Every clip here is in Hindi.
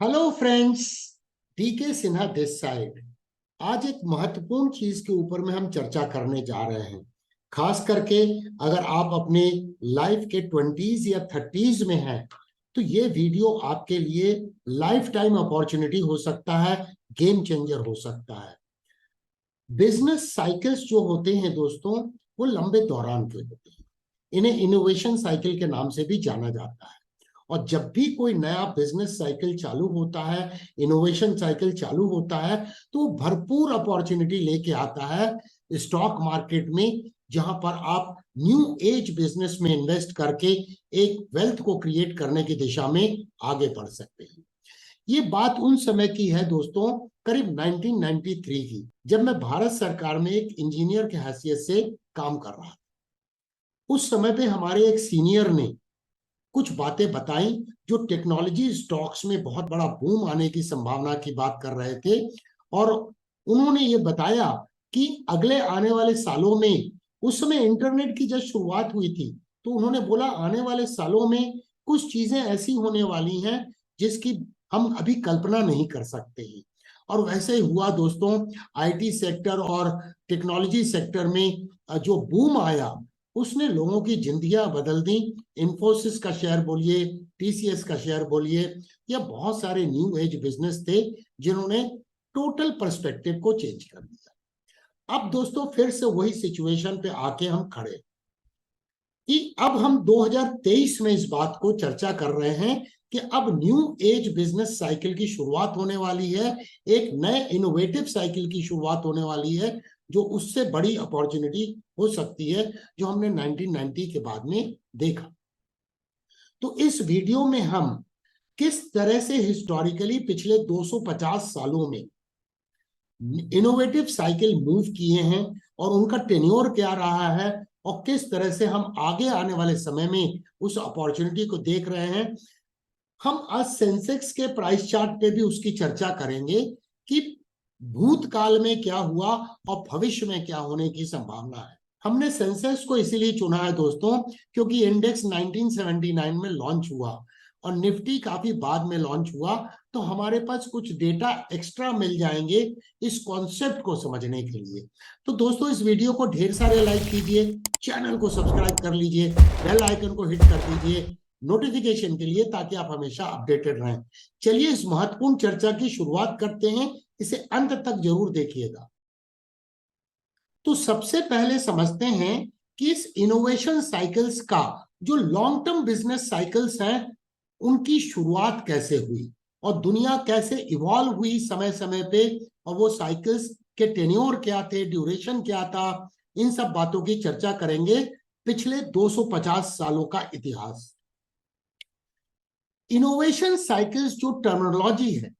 Hello friends, DK Sinha this side. आज एक महत्वपूर्ण चीज के ऊपर में हम चर्चा करने जा रहे हैं। खास करके अगर आप अपने लाइफ के 20s या 30s में हैं तो ये वीडियो आपके लिए लाइफ टाइम अपॉर्चुनिटी हो सकता है, गेम चेंजर हो सकता है। बिजनेस साइकिल्स जो होते हैं दोस्तों, वो लंबे दौरान के होते हैं। इन्हें इनोवेशन साइकिल के नाम से भी जाना जाता है। और जब भी कोई नया बिजनेस साइकिल चालू होता है, इनोवेशन साइकिल चालू होता है, तो वो भरपूर अपॉर्चुनिटी लेके आता है स्टॉक मार्केट में, जहां पर आप न्यू एज बिजनेस में इन्वेस्ट करके एक वेल्थ को क्रिएट करने की दिशा में आगे बढ़ सकते हैं। ये बात उन समय की है दोस्तों, करीब 1993 की, जब मैं भारत सरकार में एक इंजीनियर की हैसियत से काम कर रहा था। उस समय पे हमारे एक सीनियर ने कुछ बातें बताई जो टेक्नोलॉजी स्टॉक्स में बहुत बड़ा बूम आने की संभावना की बात कर रहे थे। और उन्होंने ये बताया कि अगले आने वाले सालों में, उस समय इंटरनेट की जब शुरुआत हुई थी, तो उन्होंने बोला आने वाले सालों में कुछ चीजें ऐसी होने वाली हैं जिसकी हम अभी कल्पना नहीं कर सकते हैं। और वैसे ही हुआ दोस्तों। आईटी सेक्टर और टेक्नोलॉजी सेक्टर में जो बूम आया, उसने लोगों की जिंदगियां बदल दी। इन्फोसिस का शेयर बोलिए, टीसीएस का शेयर बोलिए, या बहुत सारे न्यू एज बिजनेस थे जिन्होंने टोटल पर्सपेक्टिव को चेंज कर दिया। अब दोस्तों फिर से वही सिचुएशन पे आके हम खड़े कि अब हम 2023 में इस बात को चर्चा कर रहे हैं कि अब न्यू एज बिजनेस साइकिल की शुरुआत होने वाली है। एक नए इनोवेटिव साइकिल की शुरुआत होने वाली है, जो उससे बड़ी अपॉर्चुनिटी हो सकती है जो हमने 1990 के बाद में देखा। तो इस वीडियो में हम किस तरह से हिस्टोरिकली पिछले 250 सालों में इनोवेटिव साइकिल मूव किए हैं और उनका टेन्योर क्या रहा है, और किस तरह से हम आगे आने वाले समय में उस अपॉर्चुनिटी को देख रहे हैं। हम आज सेंसेक्स के प्राइस चार्ट पे भी उसकी चर्चा करेंगे कि भूतकाल में क्या हुआ और भविष्य में क्या होने की संभावना है। हमने सेंसेक्स को इसीलिए चुना है दोस्तों, क्योंकि इंडेक्स 1979 में लॉन्च हुआ और निफ्टी काफी बाद में लॉन्च हुआ। तो हमारे पास कुछ डेटा एक्स्ट्रा मिल जाएंगे इस कॉन्सेप्ट को समझने के लिए। तो दोस्तों इस वीडियो को ढेर सारे लाइक कीजिए, चैनल को सब्सक्राइब कर लीजिए, बेल आइकन को हिट कर दीजिए नोटिफिकेशन के लिए, ताकि आप हमेशा अपडेटेड रहें। चलिए इस महत्वपूर्ण चर्चा की शुरुआत करते हैं, इसे अंत तक जरूर देखिएगा। तो सबसे पहले समझते हैं कि इस इनोवेशन साइकिल्स का, जो लॉन्ग टर्म बिजनेस साइकिल्स हैं, उनकी शुरुआत कैसे हुई और दुनिया कैसे इवॉल्व हुई समय समय पे, और वो साइकिल्स के टेन्योर क्या थे, ड्यूरेशन क्या था। इन सब बातों की चर्चा करेंगे। पिछले 250 सालों का इतिहास। इनोवेशन साइकिल्स जो टर्मिनोलॉजी है,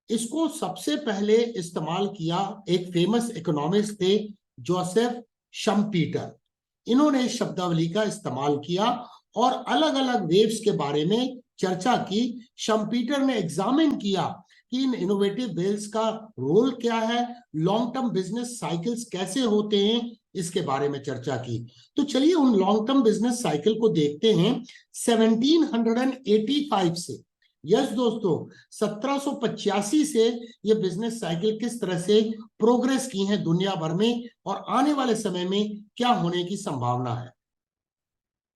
इसको सबसे पहले इस्तेमाल किया एक फेमस इकोनॉमिस्ट थे, जोसेफ शम्पीटर। इन्होंने शब्दावली का इस्तेमाल किया और अलग अलग वेव्स के बारे में चर्चा की। शम्पीटर ने एग्जामिन किया कि इन इनोवेटिव वेव्स का रोल क्या है, लॉन्ग टर्म बिजनेस साइकिल्स कैसे होते हैं, इसके बारे में चर्चा की। तो चलिए उन लॉन्ग टर्म बिजनेस साइकिल को देखते हैं 1785 से। यस दोस्तों, 1785 से ये बिजनेस साइकिल किस तरह से प्रोग्रेस की है दुनिया भर में, और आने वाले समय में क्या होने की संभावना है।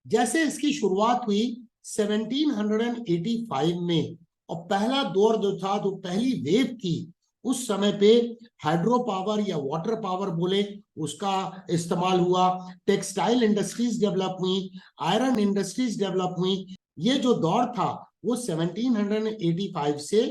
जैसे इसकी शुरुआत हुई 1785 में, और पहला दौर जो था, जो पहली वेव थी, उस समय पे हाइड्रो पावर या वाटर पावर बोले, उसका इस्तेमाल हुआ। टेक्सटाइल इंडस्ट्रीज डेवलप हुई, आयरन इंडस्ट्रीज डेवलप हुई। ये जो दौर था वो 1785 से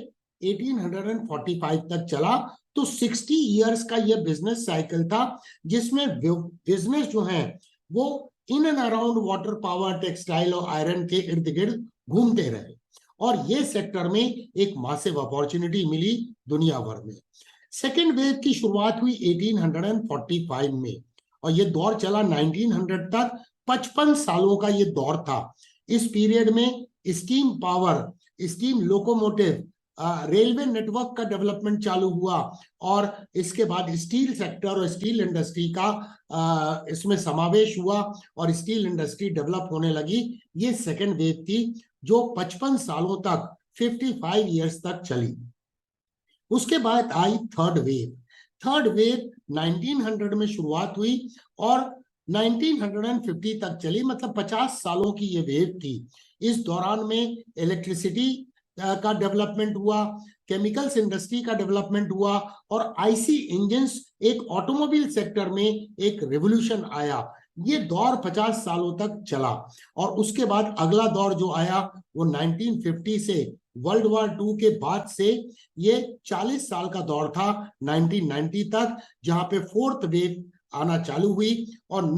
1845 तक चला। तो 60 इयर्स का ये बिजनेस साइकिल था, जिसमें बिजनेस जो है वो in and around water power, textile और आयरन के इर्द गिर्द घूमते रहे। और ये सेक्टर में एक मासिव अपॉर्चुनिटी मिली दुनिया भर में। सेकेंड वेव की शुरुआत हुई 1845 में, और ये दौर चला 1900 तक। 55 सालों का ये दौर था। इस पीरियड में steam power, steam locomotive, railway network का डेवलपमेंट चालू हुआ, और इसके बाद स्टील सेक्टर और स्टील इंडस्ट्री का इसमें समावेश हुआ, और स्टील इंडस्ट्री डेवलप होने लगी। ये सेकेंड वेव थी जो 55 सालों तक 55 ईयर्स तक चली। उसके बाद आई थर्ड वेव। थर्ड वेव 1900 में शुरुआत हुई और 1950 तक चली, मतलब 50 सालों की ये वेव थी। इस दौरान में इलेक्ट्रिसिटी का डेवलपमेंट हुआ, केमिकल्स इंडस्ट्री का डेवलपमेंट हुआ और आईसी इंजन्स, एक ऑटोमोबाइल सेक्टर में एक रिवॉल्यूशन आया। ये दौर 50 सालों तक चला और उसके बाद अगला दौर जो आया वो 1950 से वर्ल्ड वॉर 2 के बाद से ये 40 साल का दौर था 1990 तक, जहां पे फोर्थ वेव आना चालू हुई और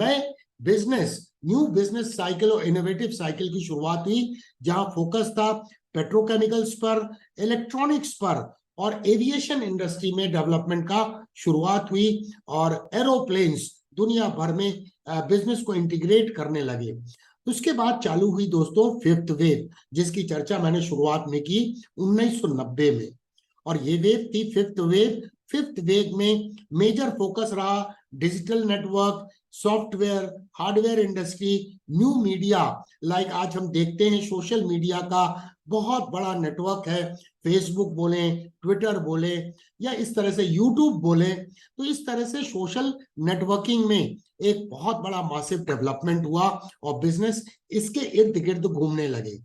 न्यू बिजनेस साइकिल और इनोवेटिव साइकिल की शुरुआत हुई, जहां फोकस था पेट्रोकेमिकल्स पर, इलेक्ट्रॉनिक्स पर और एविएशन इंडस्ट्री में डेवलपमेंट का शुरुआत हुई और एरोप्लेन्स दुनिया भर में बिजनेस को इंटीग्रेट करने लगे। उसके बाद चालू हुई दोस्तों फिफ्थ वेव, जिसकी चर्चा मैंने शुरुआत में की 1990 में, और ये वेव थी फिफ्थ वेव। फिफ्थ वेव में मेजर फोकस रहा digital network, software, hardware industry, new media. Like आज हम देखते हैं सोशल मीडिया का बहुत बड़ा नेटवर्क है, फेसबुक बोले, ट्विटर बोले या इस तरह से यूट्यूब बोले, तो इस तरह से सोशल नेटवर्किंग में एक बहुत बड़ा मासिव डेवलपमेंट हुआ और बिजनेस इसके इर्द गिर्द घूमने लगे।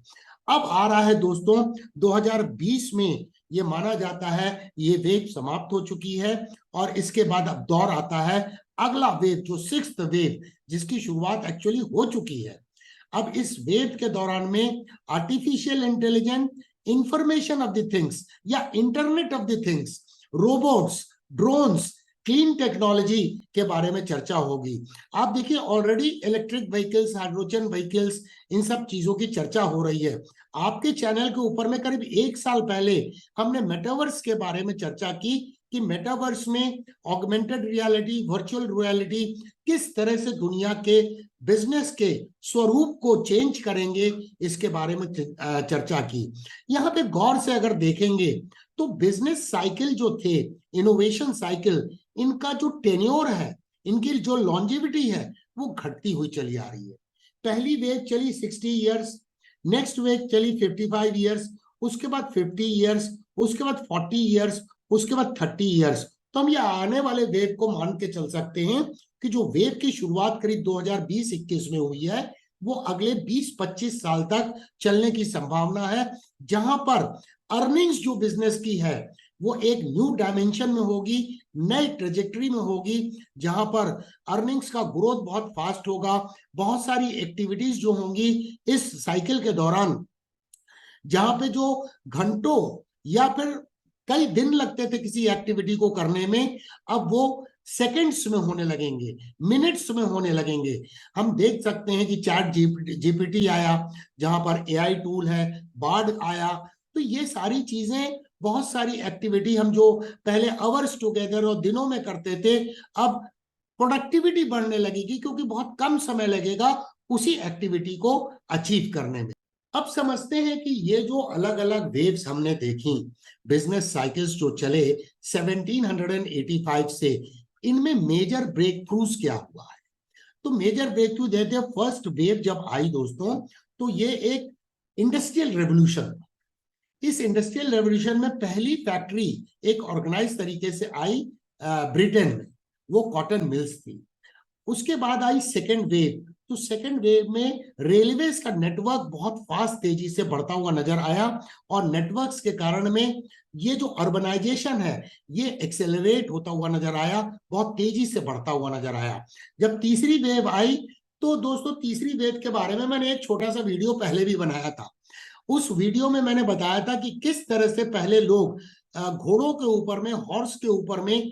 अब आ रहा है दोस्तों 2020 में, ये माना जाता है ये वेव समाप्त हो चुकी है और इसके बाद अब दौर आता है अगला वेव जो सिक्स्थ वेव, जिसकी शुरुआत एक्चुअली हो चुकी है। अब इस वेव के दौरान में artificial intelligence, information of the things या internet of the things, robots, drones, clean technology के बारे में चर्चा होगी। आप देखिए already electric vehicles, hydrogen vehicles, इन सब चीजों की चर्चा हो रही है। आपके चैनल के ऊपर में करीब 1 साल पहले हमने मेटावर्स के बारे में चर्चा की कि मेटावर्स में ऑगमेंटेड रियलिटी, वर्चुअल रियलिटी किस तरह से दुनिया के बिजनेस के स्वरूप को चेंज करेंगे, इसके बारे में चर्चा की। यहाँ पे गौर से अगर देखेंगे तो बिजनेस साइकिल जो थे, इनोवेशन साइकिल, इनका जो टेन्योर है, इनकी जो लॉन्जेविटी है, वो घटती हुई चली आ रही है। पहली वेव चली 60 ईयर्स, नेक्स्ट वेव चली 55 ईयर्स, उसके बाद 50 ईयर्स, उसके बाद 40 ईयर्स, उसके बाद 30 ईयर्स। तो हम ये आने वाले वेव को मान के चल सकते हैं कि जो वेव की शुरुआत करीब 2020-21 में हुई है, वो अगले 20-25 साल तक चलने की संभावना है, जहां पर अर्निंग्स जो बिजनेस की है वो एक न्यू डायमेंशन में होगी, नई ट्रेजेक्टरी में होगी, जहां पर अर्निंग्स का ग्रोथ बहुत फास्ट होगा। बहुत सारी एक्टिविटीज जो होंगी इस साइकिल के दौरान, जहां पे जो घंटों या फिर कई दिन लगते थे किसी एक्टिविटी को करने में, अब वो सेकंड्स में होने लगेंगे, मिनट्स में होने लगेंगे। हम देख सकते हैं कि चैट जीपीटी आया, जहां पर एआई टूल है, बार्ड आया, तो ये सारी चीजें, बहुत सारी एक्टिविटी हम जो पहले आवर्स टुगेदर और दिनों में करते थे, अब प्रोडक्टिविटी बढ़ने लगेगी क्योंकि बहुत कम समय लगेगा उसी एक्टिविटी को अचीव करने में। अब समझते हैं कि ये जो अलग अलग वेव्स हमने देखी, बिजनेस साइकिल्स जो चले 1785 से, इनमें मेजर ब्रेक थ्रूज क्या हुआ है? तो मेजर ब्रेक थ्रू देते हैं, फर्स्ट वेव जब आई दोस्तों, तो ये एक इंडस्ट्रियल रेवोल्यूशन। इस इंडस्ट्रियल रेवोल्यूशन में पहली फैक्ट्री एक ऑर्गेनाइज तरीके से आई ब्रिटेन में, वो कॉटन मिल्स थी। उसके बाद आई सेकेंड वेव, तो सेकेंड वेव में रेलवेज का नेटवर्क बहुत फास्ट तेजी से बढ़ता हुआ नजर आया और नेटवर्क्स के कारण में ये जो अर्बनाइजेशन है ये एक्सेलरेट होता हुआ नजर आया, बहुत तेजी से बढ़ता हुआ नजर आया। जब तीसरी वेव आई, तो दोस्तों तीसरी वेव के बारे में मैंने एक छोटा सा वीडियो पहले भी बनाया था। उस वीडियो में मैंने बताया था कि किस तरह से पहले लोग घोड़ों के ऊपर में, हॉर्स के ऊपर में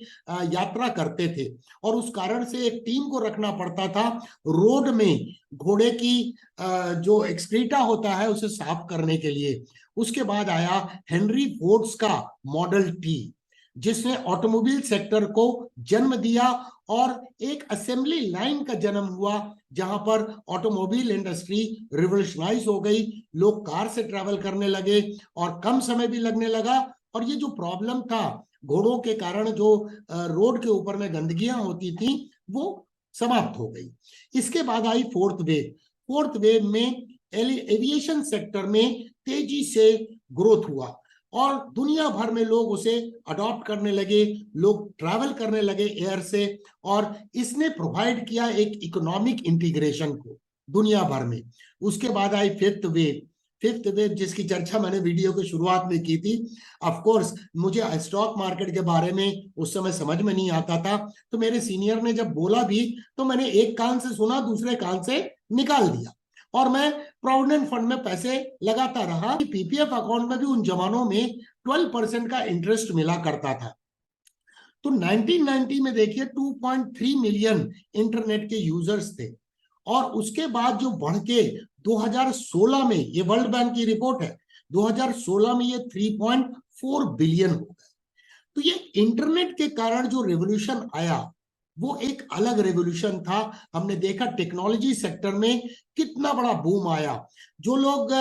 यात्रा करते थे और उस कारण से एक टीम को रखना पड़ता था रोड में घोड़े की जो एक्सक्रीटा होता है उसे साफ करने के लिए। उसके बाद आया हेनरी फोर्ड्स का मॉडल टी, जिसने ऑटोमोबाइल सेक्टर को जन्म दिया और एक असेंबली लाइन का जन्म हुआ, जहां पर ऑटोमोबाइल इंडस्ट्री रिवोल्यूशनाइज हो गई, लोग कार से ट्रैवल करने लगे और कम समय भी लगने लगा। और ये जो प्रॉब्लम था घोड़ों के कारण, जो रोड के ऊपर में गंदगियां होती थी, वो समाप्त हो गई। इसके बाद आई फोर्थ वेव। फोर्थ वेव में एविएशन सेक्टर में तेजी से ग्रोथ हुआ और दुनिया भर में लोग उसे अडॉप्ट करने लगे, लोग ट्रैवल करने लगे एयर से, और इसने प्रोवाइड किया एक इकोनॉमिक इंटीग्रेशन को दुनिया भर में। उसके बाद आई फिफ्थ वेव। फिफ्थ वेव जिसकी चर्चा मैंने वीडियो की शुरुआत में की थी। ऑफ कोर्स मुझे स्टॉक मार्केट के बारे में उस समय समझ में नहीं आता था, तो मेरे सीनियर ने जब बोला भी तो मैंने एक कान से सुना, दूसरे कान से निकाल दिया, और मैं प्रोविडेंट फंड में पैसे लगाता रहा। पीपीएफ अकाउंट में भी उन जमानों में 12% का इंटरेस्ट मिला करता था। तो 1990 में देखिए 2.3 मिलियन इंटरनेट के यूजर्स थे, और उसके बाद जो बढ़ के 2016 में, ये वर्ल्ड बैंक की रिपोर्ट है, 2016 में ये 3.4 बिलियन हो गए। तो ये इंटरनेट के कारण जो रेवोल्यूशन आया वो एक अलग रेवोल्यूशन था। हमने देखा टेक्नोलॉजी सेक्टर में कितना बड़ा बूम आया। जो लोग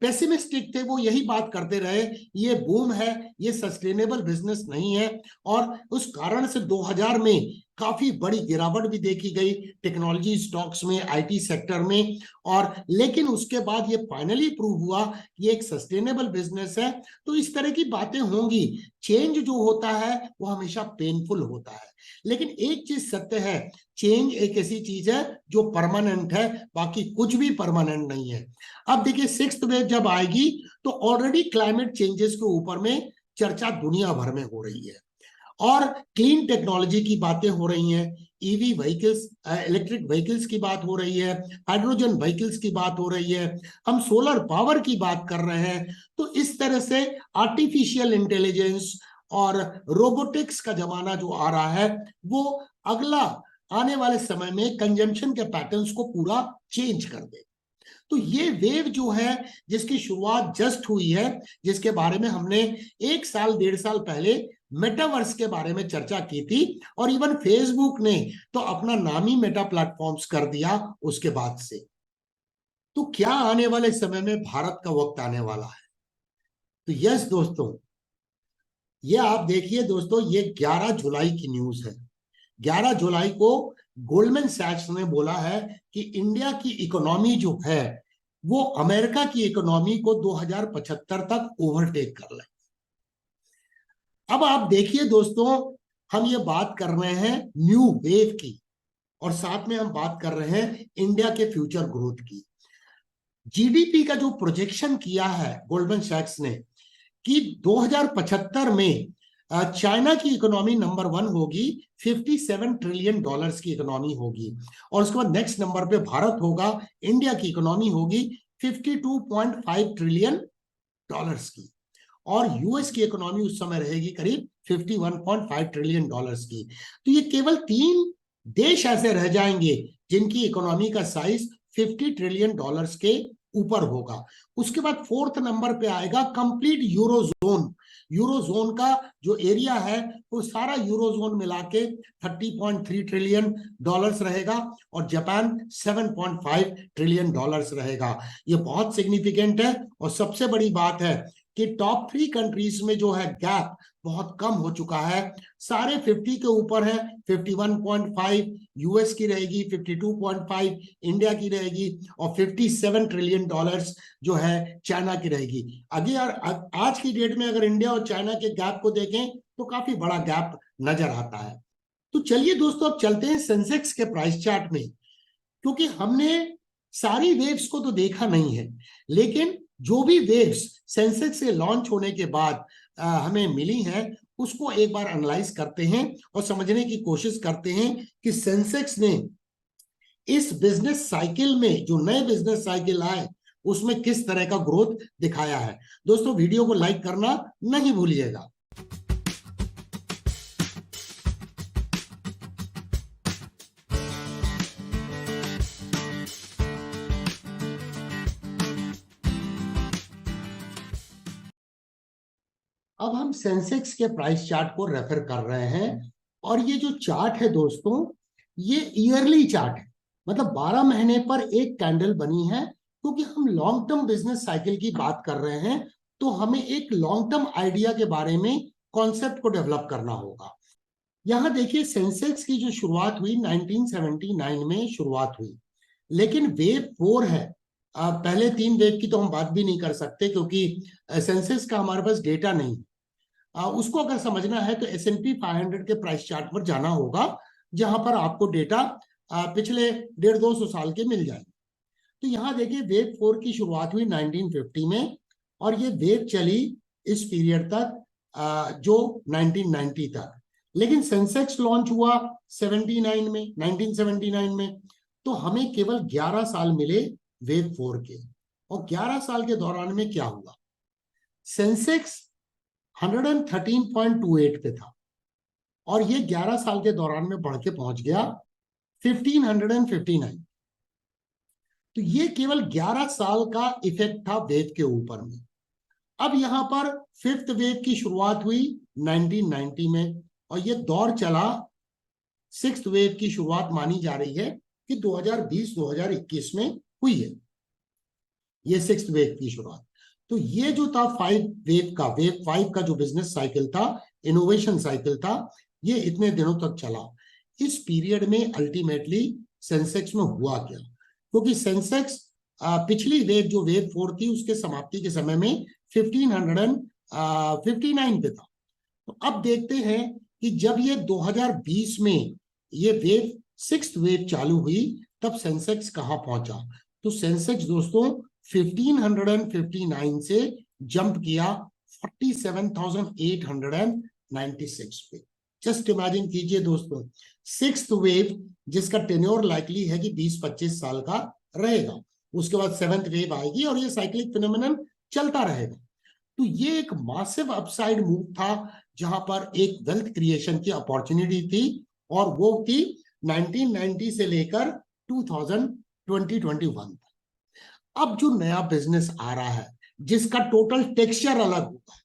पेसिमिस्टिक थे वो यही बात करते रहे, ये बूम है, ये सस्टेनेबल बिजनेस नहीं है, और उस कारण से 2000 में काफी बड़ी गिरावट भी देखी गई टेक्नोलॉजी स्टॉक्स में, आईटी सेक्टर में। और लेकिन उसके बाद ये फाइनली प्रूव हुआ ये एक सस्टेनेबल बिजनेस है। तो इस तरह की बातें होंगी। चेंज जो होता है वो हमेशा पेनफुल होता है, लेकिन एक चीज सत्य है, चेंज एक ऐसी चीज है जो परमानेंट है, बाकी कुछ भी परमानेंट नहीं है। अब देखिए सिक्स्थ वेव जब आएगी तो ऑलरेडी क्लाइमेट चेंजेस के ऊपर में चर्चा दुनिया भर में हो रही है, और क्लीन टेक्नोलॉजी की बातें हो रही हैं, ईवी व्हीकल्स, इलेक्ट्रिक व्हीकल्स की बात हो रही है, हाइड्रोजन व्हीकल्स की बात हो रही है, हम सोलर पावर की बात कर रहे हैं। तो इस तरह से आर्टिफिशियल इंटेलिजेंस और रोबोटिक्स का जमाना जो आ रहा है वो अगला आने वाले समय में कंजम्पशन के पैटर्न्स को पूरा चेंज कर दे। तो ये वेव जो है जिसकी शुरुआत जस्ट हुई है, जिसके बारे में हमने 1 साल 1.5 साल पहले मेटावर्स के बारे में चर्चा की थी, और इवन फेसबुक ने तो अपना नाम ही मेटा प्लेटफॉर्म्स कर दिया उसके बाद से। तो क्या आने वाले समय में भारत का वक्त आने वाला है? तो यस दोस्तों, ये आप देखिए दोस्तों, ये 11 जुलाई की न्यूज है। 11 जुलाई को गोल्डमैन सैक्स ने बोला है कि इंडिया की इकोनॉमी जो है वो अमेरिका की इकोनॉमी को 2075 तक ओवरटेक कर ले। अब आप देखिए दोस्तों, हम ये बात कर रहे हैं न्यू वेव की, और साथ में हम बात कर रहे हैं इंडिया के फ्यूचर ग्रोथ की। जीडीपी का जो प्रोजेक्शन किया है गोल्डमैन सैक्स ने कि 2075 में चाइना की इकोनॉमी नंबर 1 होगी, 57 ट्रिलियन डॉलर्स की इकोनॉमी होगी, और उसके बाद नेक्स्ट नंबर पे भारत होगा, इंडिया की इकोनॉमी होगी 52.5 ट्रिलियन डॉलर्स की, और यूएस की इकोनॉमी उस समय रहेगी करीब 51.5 ट्रिलियन डॉलर्स की। तो ये केवल 3 देश ऐसे रह जाएंगे जिनकी इकोनॉमी का साइज 50 ट्रिलियन डॉलर्स के ऊपर होगा। उसके बाद 4th नंबर पे आएगा कंप्लीट यूरोजोन। यूरोजोन का जो एरिया है वो सारा यूरोजोन मिला के 30.3 ट्रिलियन डॉलर्स रहेगा, और जापान 7.5 ट्रिलियन डॉलर्स रहेगा। ये बहुत सिग्निफिकेंट है, और सबसे बड़ी बात है कि टॉप 3 कंट्रीज में जो है गैप बहुत कम हो चुका है। सारे 50 के ऊपर है, 51.5 यूएस की रहेगी, 52.5 इंडिया की रहेगी, और 57 ट्रिलियन डॉलर्स जो है चाइना की रहेगी। अगर आज की डेट में अगर इंडिया और चाइना के गैप को देखें तो काफी बड़ा गैप नजर आता है। तो चलिए दोस्तों, अब चलते हैं सेंसेक्स के प्राइस चार्ट में, क्योंकि हमने सारी वेव्स को तो देखा नहीं है, लेकिन जो भी वेव्स सेंसेक्स से लॉन्च होने के बाद हमें मिली हैं उसको एक बार एनालाइज करते हैं और समझने की कोशिश करते हैं कि सेंसेक्स ने इस बिजनेस साइकिल में, जो नए बिजनेस साइकिल आए उसमें किस तरह का ग्रोथ दिखाया है। दोस्तों वीडियो को लाइक करना नहीं भूलिएगा। अब हम सेंसेक्स के प्राइस चार्ट को रेफर कर रहे हैं, और ये जो चार्ट है दोस्तों ये ईयरली चार्ट है, मतलब 12 महीने पर एक कैंडल बनी है। क्योंकि हम लॉन्ग टर्म बिजनेस साइकिल की बात कर रहे हैं तो हमें एक लॉन्ग टर्म आइडिया के बारे में कॉन्सेप्ट को डेवलप करना होगा। यहां देखिए सेंसेक्स की जो शुरुआत हुई 1979 में शुरुआत हुई, लेकिन वेव 4 है पहले 3 वेव की तो हम बात भी नहीं कर सकते, क्योंकि सेंसेक्स का हमारे पास डेटा नहीं। उसको अगर समझना है तो S&P 500 के प्राइस चार्ट पर जाना होगा, जहां पर आपको डेटा पिछले 150-200 साल के मिल जाएंगे। तो यहाँ देखिए वेव 4 की शुरुआत हुई 1950 में, और ये वेव चली इस पीरियड तक, जो 1990 तक। लेकिन सेंसेक्स लॉन्च हुआ 1979 में। तो हमें केवल 11 साल मिले वेव 4 के। और 11 साल के दौरान में क्या हुआ, सेंसेक्स 113.28 पे था, और ये 11 साल के दौरान में बढ़ के पहुंच गया 1559। तो ये केवल 11 साल का इफेक्ट था वेव के ऊपर में। अब यहां पर 5th वेव की शुरुआत हुई 1990 में, और ये दौर चला। 6th वेव की शुरुआत मानी जा रही है कि 2020-2021 में हुई है, ये 6th वेव की शुरुआत। तो ये जो था वेव 5 का जो बिजनेस साइकिल था, इनोवेशन साइकिल था, ये इतने दिनों तक चला। इस पीरियड में अल्टीमेटली सेंसेक्स में हुआ क्या, क्योंकि सेंसेक्स पिछली वेव जो वेव 4 थी उसके समाप्ति के समय में 1559 पे था। तो अब देखते हैं कि जब ये 2020 में ये वेव 6th वेव चालू हुई, तब सेंसेक्स कहां पहुंचा। तो सेंसेक्स दोस्तों 1559 से जंप किया 47,896 पे। जस्ट इमेजिन कीजिए दोस्तों, 6th वेव जिसका टेन्योर लाइकली है कि 20-25 साल का रहेगा, उसके बाद 7th वेव आएगी, और ये साइक्लिक फिनोमेनन चलता रहेगा। तो ये एक मासिव अपसाइड मूव था, जहां पर एक वेल्थ क्रिएशन की अपॉर्चुनिटी थी, और वो थी 1990 से लेकर 2021 तक। अब जो नया बिजनेस आ रहा है, जिसका टोटल टेक्सचर अलग होगा,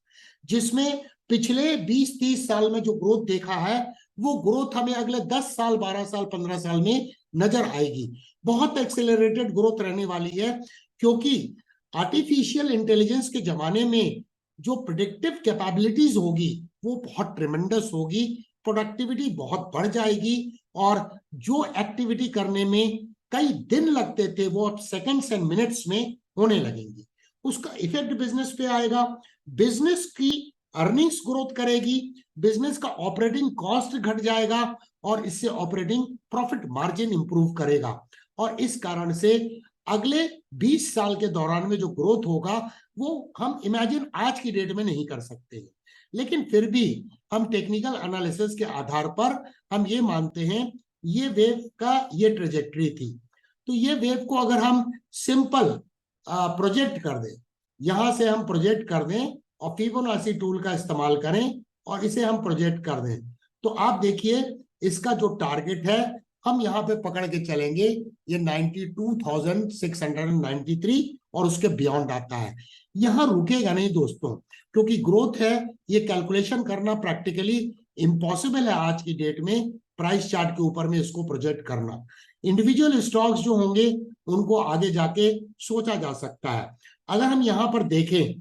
जिसमें पिछले 20-30 साल में जो ग्रोथ देखा है, वो ग्रोथ हमें अगले 10 साल, 12 साल, 15 साल में नजर आएगी। बहुत एक्सेलरेटेड ग्रोथ रहने वाली है, क्योंकि आर्टिफिशियल इंटेलिजेंस के जमाने में जो प्रिडिक्टिव कैपेबिलिटीज होगी वो बहुत ट्रेमेंडस होगी, प्रोडक्टिविटी बहुत बढ़ जाएगी, और जो एक्टिविटी करने में कई दिन लगते थे वो अब सेकंड्स एंड मिनट्स में होने लगेंगी। उसका इफेक्ट बिजनेस पे आएगा, बिजनेस की अर्निंग्स ग्रोथ करेगी, बिजनेस का ऑपरेटिंग कॉस्ट घट जाएगा, और इससे ऑपरेटिंग प्रॉफिट मार्जिन इंप्रूव करेगा। और इस कारण से अगले 20 साल के दौरान में जो ग्रोथ होगा वो हम इमेजिन आज की डेट में नहीं कर सकते, लेकिन फिर भी हम टेक्निकल एनालिसिस के आधार पर हम ये मानते हैं ये वेव का ये ट्रेजेक्टरी थी। तो ये वेव को अगर हम सिंपल प्रोजेक्ट कर दें, यहां से हम प्रोजेक्ट कर दें और फिबोनाची टूल का इस्तेमाल करें और इसे हम प्रोजेक्ट कर दें, तो आप देखिए इसका जो टारगेट है हम यहाँ पे पकड़ के चलेंगे, ये 92,693 और उसके बियॉन्ड आता है। यहां रुकेगा नहीं दोस्तों, क्योंकि ग्रोथ है, ये कैलकुलेशन करना प्रैक्टिकली इम्पॉसिबल है आज की डेट में, प्राइस चार्ट के ऊपर में इसको प्रोजेक्ट करना। इंडिविजुअल स्टॉक्स जो होंगे उनको आगे जाके सोचा जा सकता है। अगर हम यहाँ पर देखें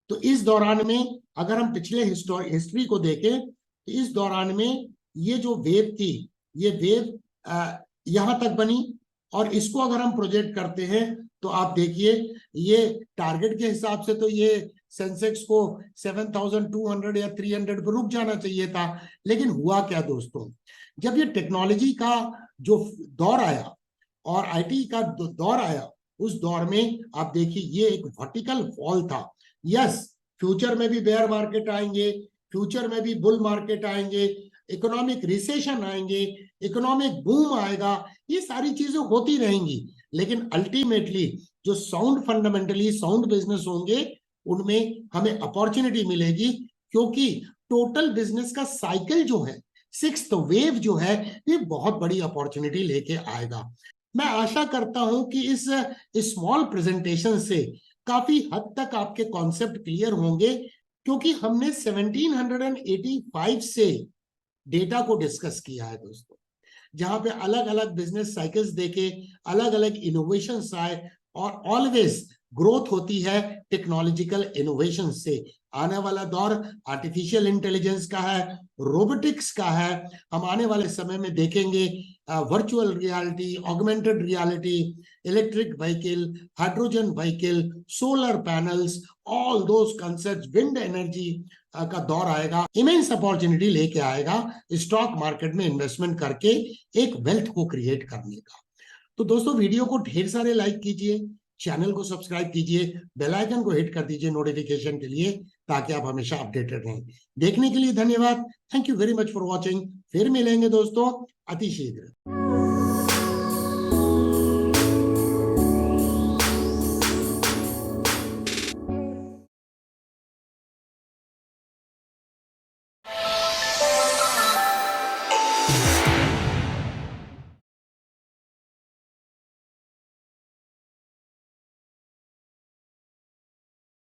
तो इस दौरान में अगर हम पिछले हिस्ट्री को देखें तो इस दौरान में ये जो वेव थी, ये वेव यहां तक बनी, और इसको अगर हम प्रोजेक्ट करते हैं तो आप देखिए ये टारगेट के हिसाब से तो ये सेंसेक्स को 7,200 या 300 पर रुक जाना चाहिए था। लेकिन हुआ क्या दोस्तों, जब ये टेक्नोलॉजी का जो दौर आया और आईटी का दौर आया, उस दौर में आप देखिए ये एक वर्टिकल फॉल था। यस, फ्यूचर में भी बेयर मार्केट आएंगे, फ्यूचर में भी बुल मार्केट आएंगे, इकोनॉमिक रिसेशन आएंगे, इकोनॉमिक बूम आएगा, ये सारी चीजें होती रहेंगी, लेकिन अल्टीमेटली जो साउंड फंडामेंटली साउंड बिजनेस होंगे उनमें हमें अपॉर्चुनिटी मिलेगी, क्योंकि टोटल बिजनेस का साइकिल जो है, 6th वेव जो है, ये बहुत बड़ी अपॉर्चुनिटी लेके आएगा। मैं आशा करता हूं कि इस स्मॉल प्रेजेंटेशन से काफी हद तक आपके कॉन्सेप्ट क्लियर होंगे, क्योंकि हमने 1785 से डेटा को डिस्कस किया है दोस्तों, जहां पे अलग अलग बिजनेस साइकिल्स देखे, अलग अलग इनोवेशंस आए, और ऑलवेज ग्रोथ होती है टेक्नोलॉजिकल इनोवेशन से। आने वाला दौर आर्टिफिशियल इंटेलिजेंस का है, रोबोटिक्स का है। हम आने वाले समय में देखेंगे virtual reality, augmented reality, electric vehicle, hydrogen vehicle, solar panels, all those concepts, wind energy का दौर आएगा। इमेंस अपॉर्चुनिटी लेके आएगा स्टॉक मार्केट में इन्वेस्टमेंट करके एक वेल्थ को क्रिएट करने का। तो दोस्तों वीडियो को ढेर सारे लाइक कीजिए, चैनल को सब्सक्राइब कीजिए, बेल आइकन को हिट कर दीजिए नोटिफिकेशन के लिए, ताकि आप हमेशा अपडेटेड रहें। देखने के लिए धन्यवाद। Thank you very much for watching. फिर मिलेंगे दोस्तों अति शीघ्र।